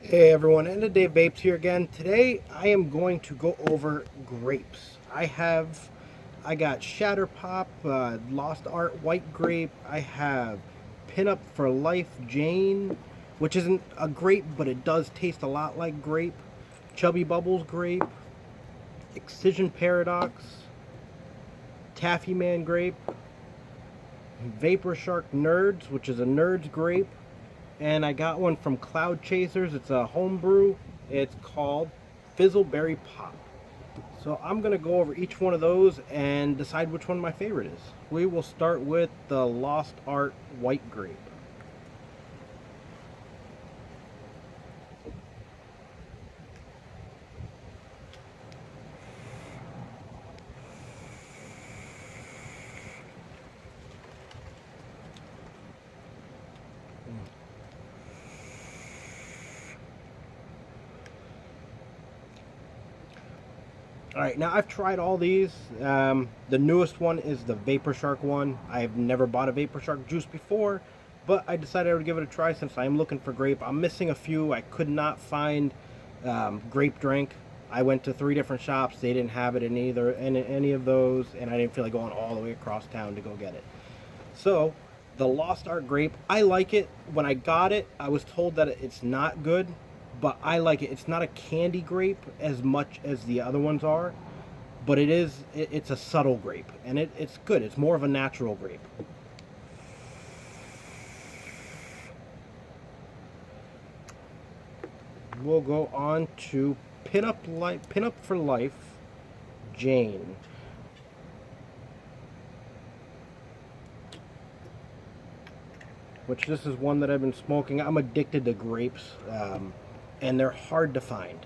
Hey everyone, End of Day Vapes here again. Today I am going to go over grapes. I got Shatter Pop, Lost Art White Grape. I have Pinup for Life Jane, which isn't a grape, but it does taste a lot like grape. Chubby Bubbles Grape, Excision Paradox, Taffy Man Grape, Vapor Shark Nerds, which is a Nerds grape, and I got one from Cloud Chasers. It's a homebrew. It's called Fizzleberry Pop. So I'm going to go over each one of those and decide which one my favorite is. We will start with the Lost Art White Grape. Alright, now I've tried all these. The newest one is the Vapor Shark one. I've never bought a Vapor Shark juice before, but I decided I would give it a try since I'm looking for grape. I'm missing a few. I could not find grape drink. I went to 3 different shops. They didn't have it in any of those, and I didn't feel like going all the way across town to go get it. So, the Lost Art grape, I like it. When I got it, I was told that it's not good, but I like it. It's not a candy grape as much as the other ones are, but it's a subtle grape, and it's good. It's more of a natural grape. We'll go on to Pinup for Life Jane. Which this is one that I've been smoking. I'm addicted to grapes, and they're hard to find.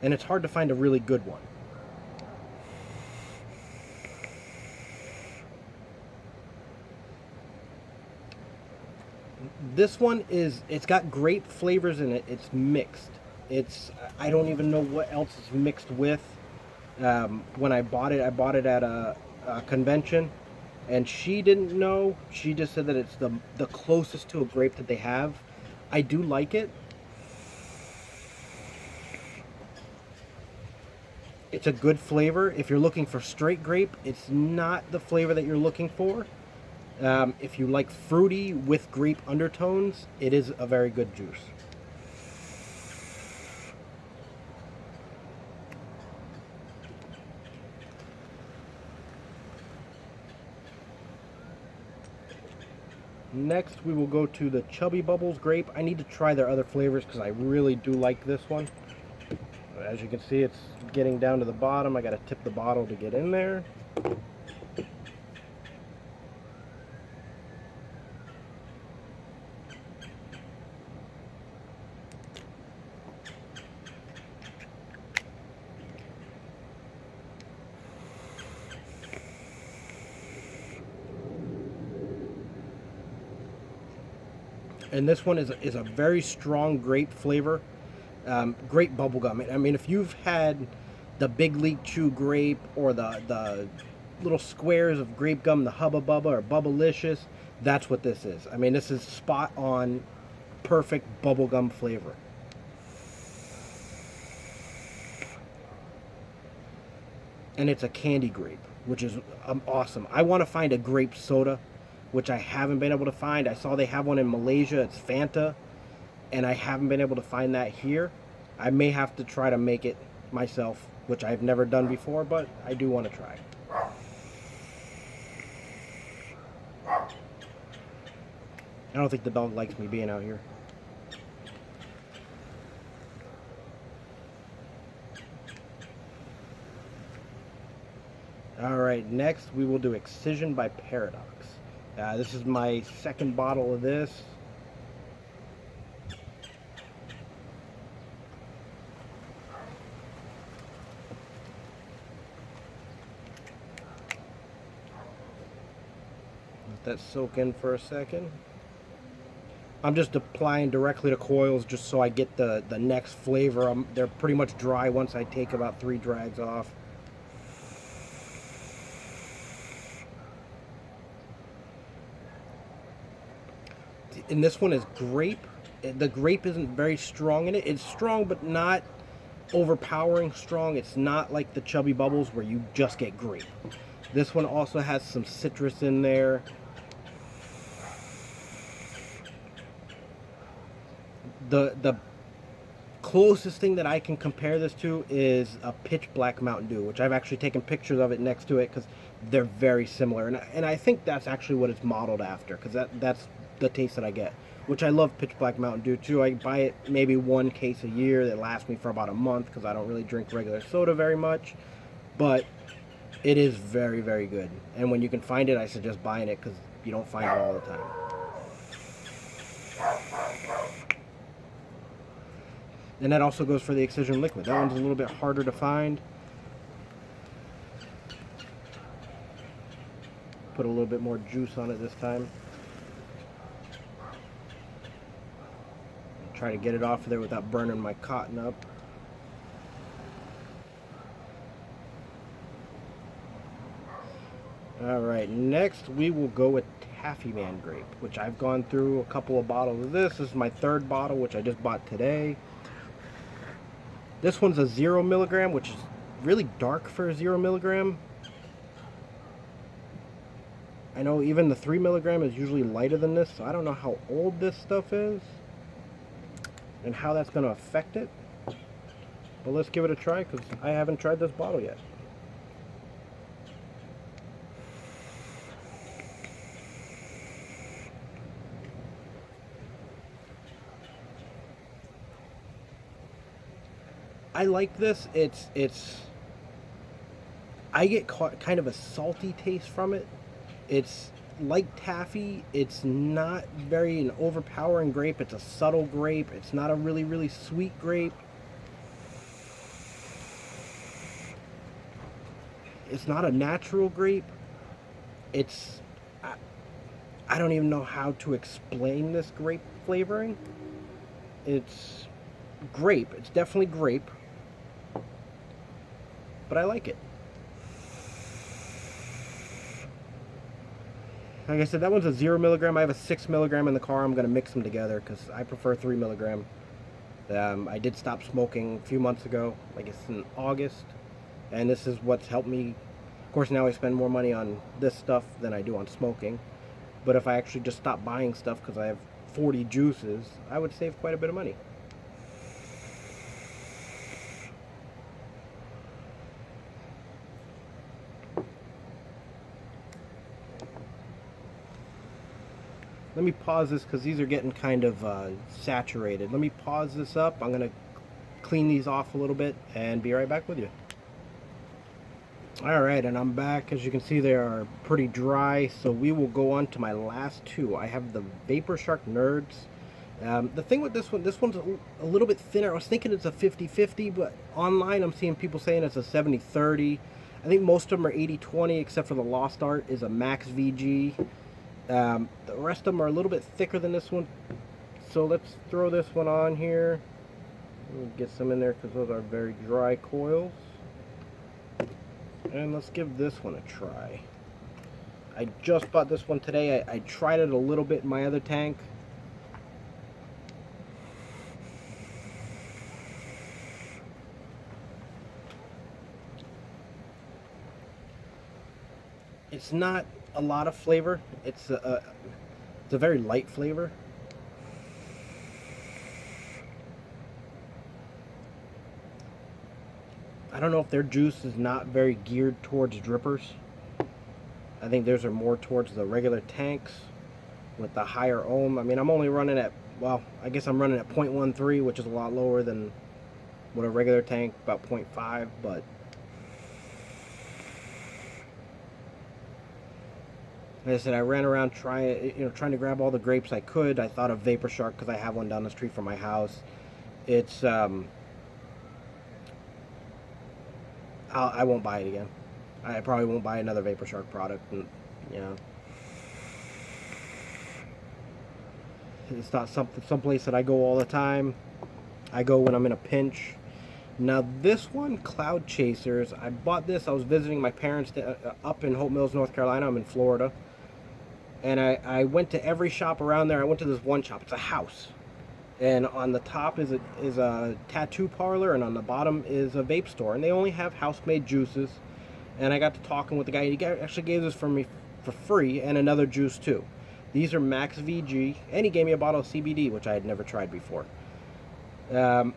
And it's hard to find a really good one. This one it's got grape flavors in it. It's mixed. I don't even know what else it's mixed with. When I bought it at a convention, and she didn't know. She just said that it's the closest to a grape that they have. I do like it. It's a good flavor. If you're looking for straight grape, it's not the flavor that you're looking for. If you like fruity with grape undertones, it is a very good juice. Next, we will go to the Chubby Bubbles grape. I need to try their other flavors because I really do like this one. As you can see, it's getting down to the bottom. I got to tip the bottle to get in there. And this one is a very strong grape flavor. Grape bubblegum. I mean, if you've had the Big League Chew grape or the little squares of grape gum, the Hubba Bubba or Bubblicious, that's what this is. I mean, this is spot on, perfect bubblegum flavor. And it's a candy grape, which is awesome. I want to find a grape soda, which I haven't been able to find. I saw they have one in Malaysia. It's Fanta, and I haven't been able to find that here. I may have to try to make it myself, which I've never done before, but I do want to try. I don't think the dog likes me being out here. Alright, next we will do Excision by Paradox. This is my second bottle of this. Let that soak in for a second. I'm just applying directly to coils just so I get the next flavor. They're pretty much dry once I take about 3 drags off. And this one is grape, The grape isn't very strong in it. It's strong, but not overpowering strong. It's not like the Chubby Bubbles where you just get grape. This one also has some citrus in there. The closest thing that I can compare this to is a pitch black Mountain Dew, which I've actually taken pictures of it next to it because they're very similar, and I think that's actually what it's modeled after, because that's the taste that I get. Which I love pitch black Mountain Dew too. I buy it maybe one case a year that lasts me for about a month because I don't really drink regular soda very much, but it is very, very good. And when you can find it, I suggest buying it because you don't find it all the time. And that also goes for the Excision Liquid. That one's a little bit harder to find. Put a little bit more juice on it this time. Try to get it off of there without burning my cotton up. Alright, next we will go with Taffy Man Grape, which I've gone through a couple of bottles of this. This is my third bottle, which I just bought today. This one's a 0 milligram, which is really dark for a 0 milligram. I know even the 3 milligram is usually lighter than this, so I don't know how old this stuff is and how that's going to affect it. But let's give it a try because I haven't tried this bottle yet. I like this. I get kind of a salty taste from it. It's like taffy. It's not very an overpowering grape. It's a subtle grape. It's not a really, really sweet grape. It's not a natural grape. It's I don't even know how to explain this grape flavoring. It's grape. It's definitely grape. But I like it. Like I said, that one's a 0 milligram. I have a 6 milligram in the car. I'm going to mix them together because I prefer 3 milligram. I did stop smoking a few months ago, I guess in August. And this is what's helped me. Of course, now I spend more money on this stuff than I do on smoking. But if I actually just stop buying stuff because I have 40 juices, I would save quite a bit of money. Let me pause this because these are getting kind of saturated. Let me pause this up. I'm going to clean these off a little bit and be right back with you. Alright, and I'm back. As you can see, they are pretty dry, so we will go on to my last two. I have the Vapor Shark Nerds. The thing with this one's a little bit thinner. I was thinking it's a 50-50, but online I'm seeing people saying it's a 70-30. I think most of them are 80-20, except for the Lost Art is a Max VG. The rest of them are a little bit thicker than this one, so let's throw this one on here. Get some in there because those are very dry coils. And let's give this one a try. I just bought this one today. I tried it a little bit in my other tank. It's not a lot of flavor. It's a very light flavor. I don't know if their juice is not very geared towards drippers. I think theirs are more towards the regular tanks with the higher ohm. I mean, I'm only running at, well, I guess I'm running at 0.13, which is a lot lower than what a regular tank, about 0.5, but like I said, I ran around trying to grab all the grapes I could. I thought of Vapor Shark because I have one down the street from my house. It's I won't buy it again. I probably won't buy another Vapor Shark product. And, you know, it's not someplace that I go all the time. I go when I'm in a pinch. Now this one, Cloud Chasers, I bought this. I was visiting my parents up in Hope Mills, North Carolina. I'm in Florida. And I went to every shop around there. I went to this one shop. It's a house. And on the top is a tattoo parlor, and on the bottom is a vape store. And they only have house-made juices. And I got to talking with the guy. Actually gave this for me for free, and another juice too. These are Max VG, and he gave me a bottle of CBD, which I had never tried before.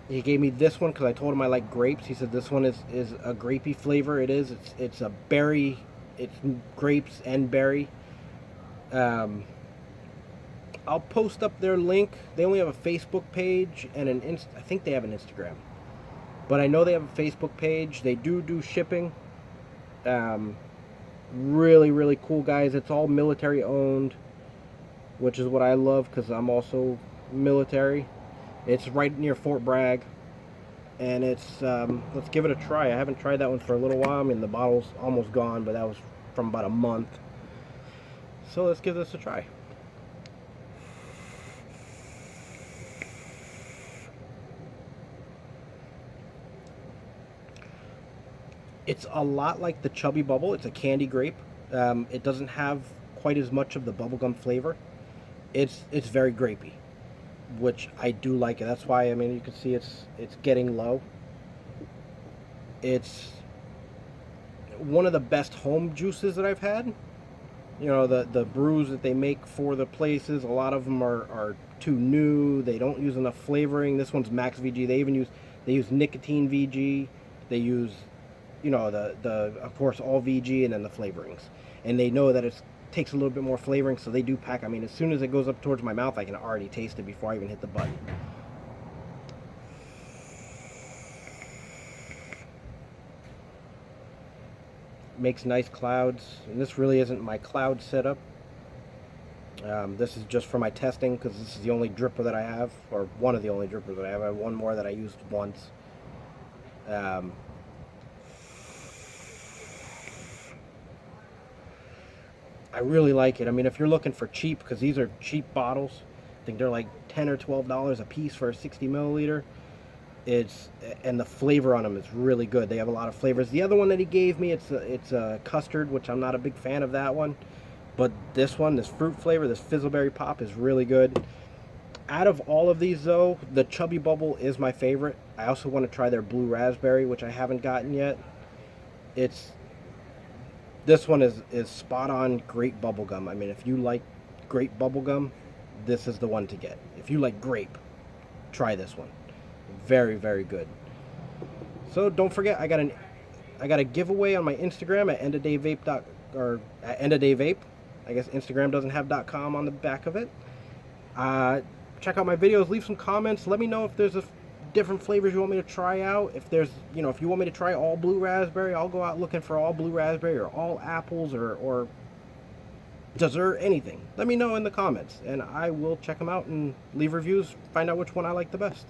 He gave me this one because I told him I like grapes. He said this one is a grapey flavor. It is. It's a berry. It's grapes and berry. I'll post up their link. They only have a Facebook page and I think they have an Instagram, but I know they have a Facebook page. They do shipping. Really, really cool guys. It's all military owned, which is what I love because I'm also military. It's right near Fort Bragg, and it's let's give it a try. I haven't tried that one for a little while. I mean, the bottle's almost gone, but that was from about a month. So let's give this a try. It's a lot like the Chubby Bubble. It's a candy grape. It doesn't have quite as much of the bubblegum flavor. It's very grapey, which I do like it. That's why, I mean, you can see it's getting low. It's one of the best home juices that I've had. You know, the brews that they make for the places, a lot of them are too new. They don't use enough flavoring. This one's Max VG. They use nicotine VG. They use, you know, the of course all VG, and then the flavorings. And they know that it takes a little bit more flavoring, so they do pack. I mean, as soon as it goes up towards my mouth, I can already taste it before I even hit the button. Makes nice clouds, and this really isn't my cloud setup. This is just for my testing because this is the only dripper that I have, or one of the only drippers that I have. I have one more that I used once. I really like it. I mean, if you're looking for cheap, because these are cheap bottles, I think they're like $10 or $12 a piece for a 60 milliliter. And the flavor on them is really good. They have a lot of flavors. The other one that he gave me, it's a custard, which I'm not a big fan of that one. But this one, this fruit flavor, this Fizzleberry Pop, is really good. Out of all of these, though, the Chubby Bubble is my favorite. I also want to try their Blue Raspberry, which I haven't gotten yet. This one is spot on great bubblegum. I mean, if you like great bubblegum, this is the one to get. If you like grape, try this one. Very, very good. So don't forget, I got a giveaway on my Instagram at endofdayvape. Or at endofdayvape. I guess Instagram doesn't have .com on the back of it. Check out my videos. Leave some comments. Let me know if there's different flavors you want me to try out. If there's, you know, if you want me to try all blue raspberry, I'll go out looking for all blue raspberry or all apples or dessert, anything. Let me know in the comments, and I will check them out and leave reviews. Find out which one I like the best.